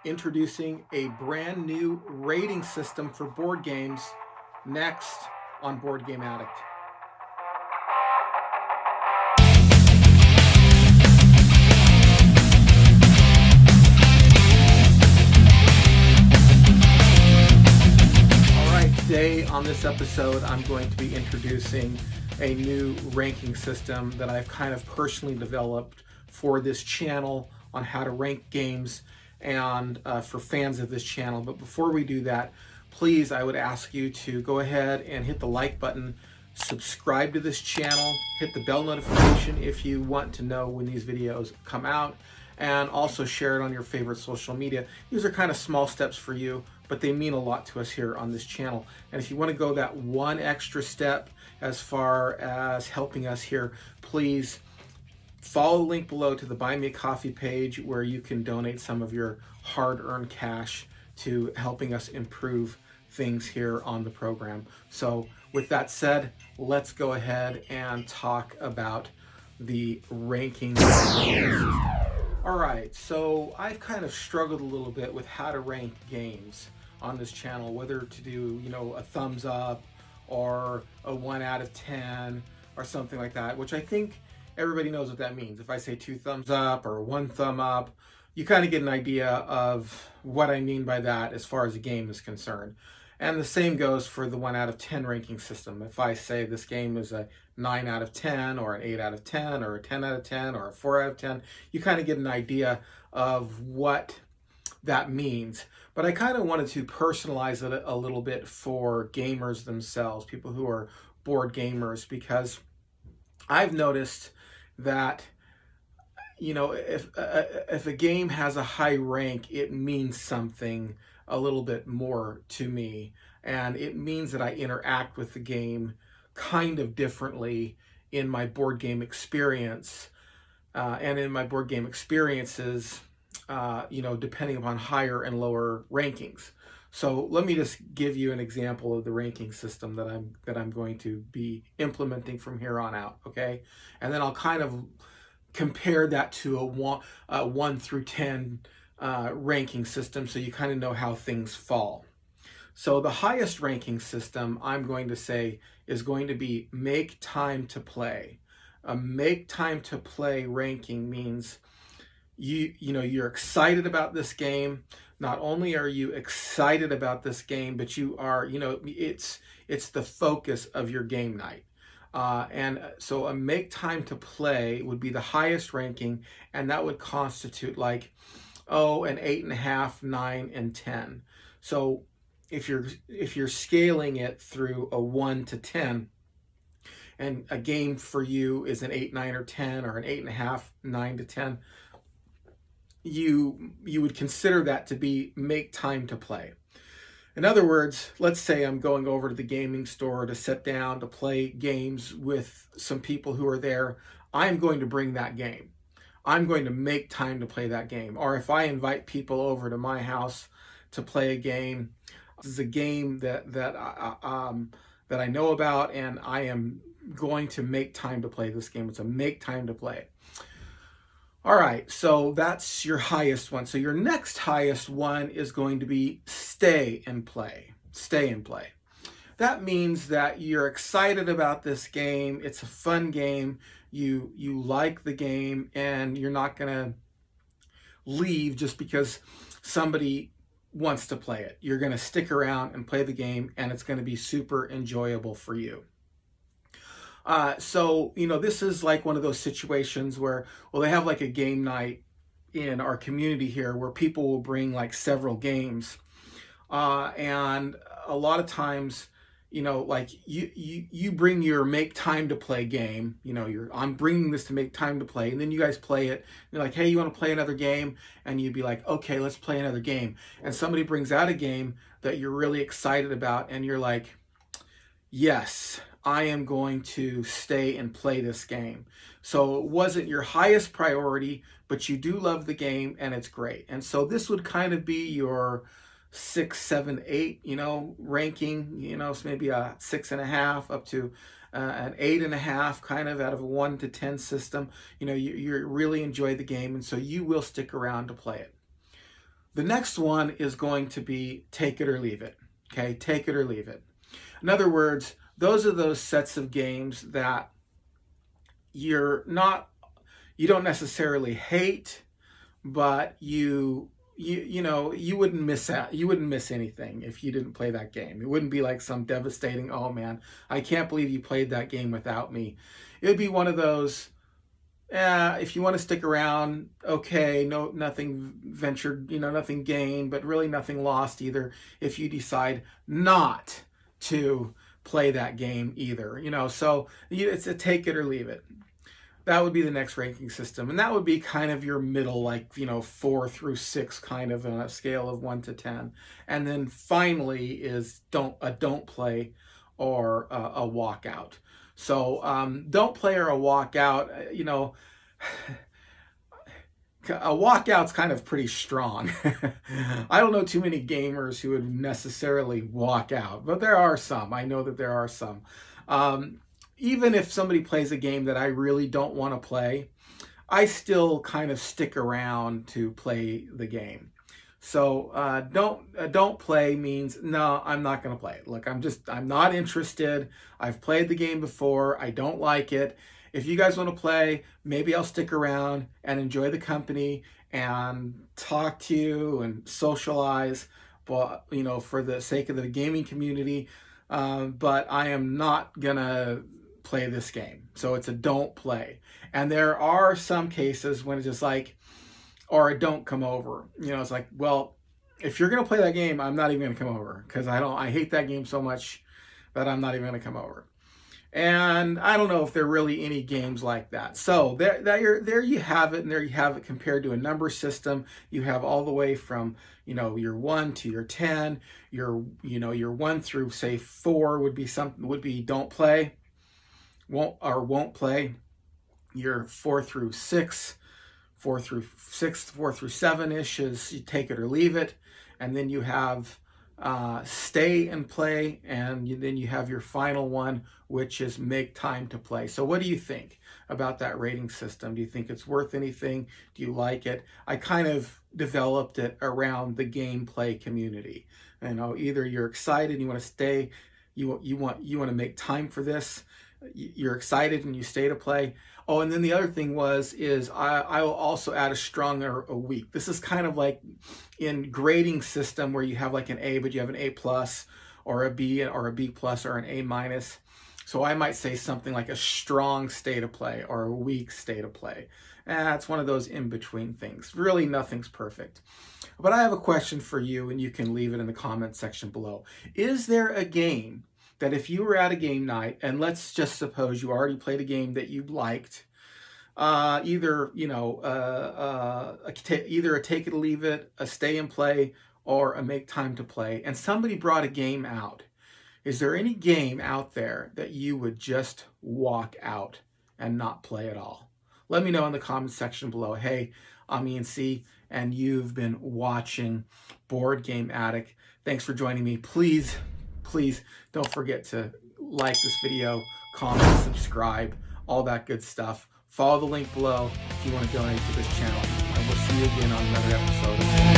introducing a brand new rating system for board games next on Board Game Addict. Today on this episode, I'm going to be introducing a new ranking system that I've kind of personally developed for this channel on how to rank games and for fans of this channel. But before we do that, please, I would ask you to go ahead and hit the like button, subscribe to this channel, hit the bell notification if you want to know when these videos come out, and also share it on your favorite social media. These are kind of small steps for you, but they mean a lot to us here on this channel. And if you want to go that one extra step as far as helping us here, please follow the link below to the Buy Me a Coffee page where you can donate some of your hard-earned cash to helping us improve things here on the program. So with that said, let's go ahead and talk about the ranking system. All right, so I've kind of struggled a little bit with how to rank games on this channel, whether to do, a thumbs up or a 1 out of 10 or something like that, which I think everybody knows what that means. If I say 2 thumbs up or 1 thumb up, you kind of get an idea of what I mean by that as far as a game is concerned. And the same goes for the 1 out of 10 ranking system. If I say this game is a 9 out of 10 or an 8 out of 10 or a 10 out of 10 or a 4 out of 10, you kind of get an idea of what that means. But I kind of wanted to personalize it a little bit for gamers themselves, people who are board gamers, because I've noticed that if a game has a high rank, it means something a little bit more to me, and it means that I interact with the game kind of differently in my board game experience, and in my board game experiences, depending upon higher and lower rankings. So let me just give you an example of the ranking system that I'm going to be implementing from here on out, okay? And then I'll kind of compare that to a 1 through 10 ranking system, so you kind of know how things fall. So the highest ranking system, I'm going to say, is going to be make time to play. A make time to play ranking means you're excited about this game. Not only are you excited about this game, but you are, it's the focus of your game night. And so a make time to play would be the highest ranking, and that would constitute like, an 8.5, 9, and 10. So if you're scaling it through a 1 to 10, and a game for you is an 8, 9, or 10, or an 8.5, 9 to 10, you would consider that to be make time to play. In other words, let's say I'm going over to the gaming store to sit down to play games with some people who are there. I'm going to bring that game. I'm going to make time to play that game. Or if I invite people over to my house to play a game, this is a game that I know about, and I am going to make time to play this game. It's a make time to play. All right, so that's your highest one. So your next highest one is going to be stay and play. Stay and play. That means that you're excited about this game. It's a fun game. You like the game, and you're not going to leave just because somebody wants to play it. You're going to stick around and play the game, and it's going to be super enjoyable for you. So this is like one of those situations where, they have like a game night in our community here where people will bring like several games. And a lot of times, like you bring your make time to play game, I'm bringing this to make time to play. And then you guys play it. You're like, hey, you want to play another game? And you'd be like, okay, let's play another game. And somebody brings out a game that you're really excited about. And you're like, yes, I am going to stay and play this game. So it wasn't your highest priority, but you do love the game, and it's great. And so this would kind of be your 6, 7, 8, ranking, so maybe a 6.5 up to an 8.5, kind of out of a 1 to 10 system. You really enjoy the game, and so you will stick around to play it. The next one is going to be take it or leave it. Okay, take it or leave it. In other words, those are those sets of games that you don't necessarily hate, but you wouldn't miss out. You wouldn't miss anything if you didn't play that game. It wouldn't be like some devastating, oh man, I can't believe you played that game without me. It would be one of those, if you want to stick around, okay, nothing ventured, nothing gained, but really nothing lost either if you decide not to play that game either. So it's a take it or leave it. That would be the next ranking system, and that would be kind of your middle, like 4 through 6, kind of on a scale of 1 to 10. And then finally is don't play or a walkout. So don't play or a walkout, a walkout's kind of pretty strong. I don't know too many gamers who would necessarily walk out, but there are some. I know that there are some. Even if somebody plays a game that I really don't want to play, I still kind of stick around to play the game. So don't play means, no, I'm not going to play it. Look, I'm not interested. I've played the game before. I don't like it. If you guys want to play, maybe I'll stick around and enjoy the company and talk to you and socialize, but for the sake of the gaming community. But I am not gonna play this game. So it's a don't play. And there are some cases when it's just like, or a don't come over. It's like, well, if you're gonna play that game, I'm not even gonna come over because I hate that game so much that I'm not even gonna come over. And I don't know if there are really any games like that. So there you have it, and there you have it compared to a number system. You have all the way from your 1 to your 10. Your 1 through say 4 would be don't play, won't play. Your 4 through 6, 4 through 7-ish is you take it or leave it, and then you have stay and play, and then you have your final one, which is make time to play. So what do you think about that rating system? Do you think it's worth anything? Do you like it? I kind of developed it around the gameplay community. Either you're excited and you want to stay, you want to make time for this, you're excited and you stay to play. Oh, and then the other thing is I will also add a strong or a weak. This is kind of like in grading system where you have like an A, but you have an A plus or a B or a B plus or an A minus. So I might say something like a strong state of play or a weak state of play. It's one of those in-between things. Really, nothing's perfect. But I have a question for you, and you can leave it in the comment section below. Is there a game that if you were at a game night, and let's just suppose you already played a game that you liked, either a take it or leave it, a stay and play, or a make time to play, and somebody brought a game out, is there any game out there that you would just walk out and not play at all? Let me know in the comment section below. Hey, I'm Ian C, and you've been watching Board Game Addict. Thanks for joining me. Please don't forget to like this video, comment, subscribe, all that good stuff. Follow the link below if you want to donate to this channel. And we'll see you again on another episode.